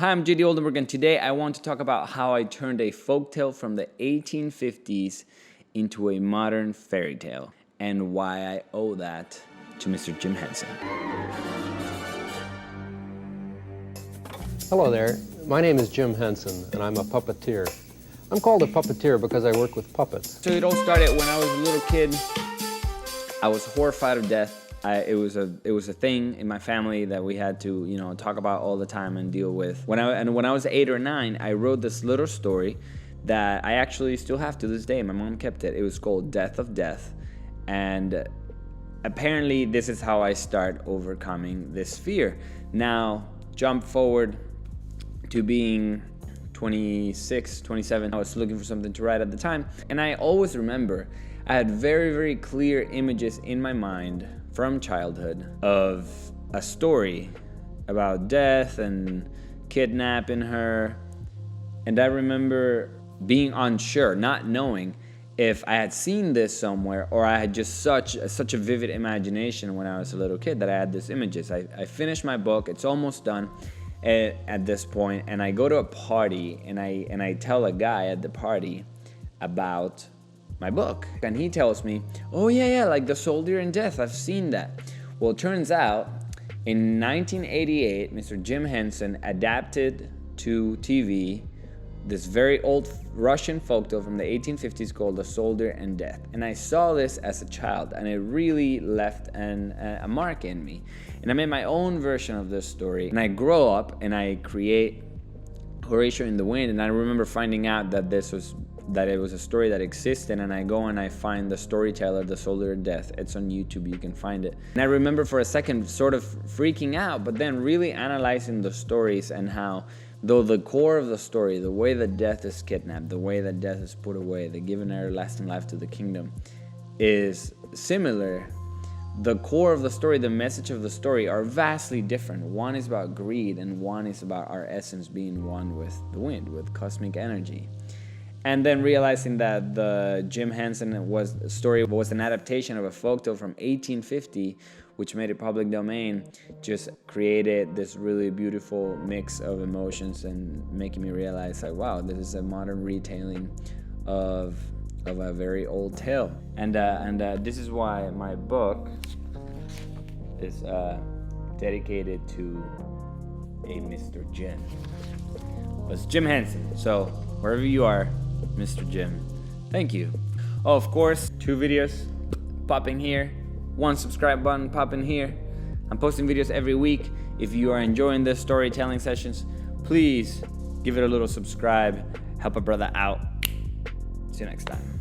Hi, I'm JD Oldenburg, and today I want to talk about how I turned a folktale from the 1850s into a modern fairy tale, and why I owe that to Mr. Jim Henson. Hello there, my name is Jim Henson, and I'm a puppeteer. I'm called a puppeteer because I work with puppets. So it all started when I was a little kid. I was horrified of death. It was a thing in my family that we had to, talk about all the time and deal with. When I was 8 or 9, I wrote this little story that I actually still have to this day. My mom kept it. It was called Death of Death. And apparently this is how I start overcoming this fear. Now, jump forward to being 26, 27. I was looking for something to write at the time. And I always remember I had very, very clear images in my mind from childhood of a story about death and kidnapping her. And I remember being unsure, not knowing if I had seen this somewhere or I had just such a vivid imagination when I was a little kid that I had these images. I finished my book, it's almost done at this point, and I go to a party and I tell a guy at the party about my book, and he tells me, oh yeah, like The Soldier in Death, I've seen that. Well, it turns out in 1988, Mr. Jim Henson adapted to TV this very old Russian folktale from the 1850s called The Soldier in Death. And I saw this as a child, and it really left a mark in me. And I made my own version of this story, and I grow up and I create Horatio in the Wind. And I remember finding out that it was a story that existed, and I go and I find the storyteller, The Soldier in Death. It's on YouTube, you can find it. And I remember for a second sort of freaking out, but then really analyzing the stories and how, though the core of the story, the way that death is kidnapped, the way that death is put away, the giving everlasting life to the kingdom, is similar. The core of the story, the message of the story are vastly different. One is about greed, and one is about our essence being one with the wind, with cosmic energy. And then realizing that the Jim Henson story was an adaptation of a folktale from 1850, which made it public domain, just created this really beautiful mix of emotions and making me realize, like, wow, this is a modern retelling of a very old tale. And this is why my book is dedicated to a Mr. Jim. It's Jim Henson. So wherever you are, Mr. Jim, thank you. Oh, of course, 2 videos popping here, 1 subscribe button popping here. I'm posting videos every week. If you are enjoying this storytelling sessions, please give it a little subscribe, help a brother out. See you next time.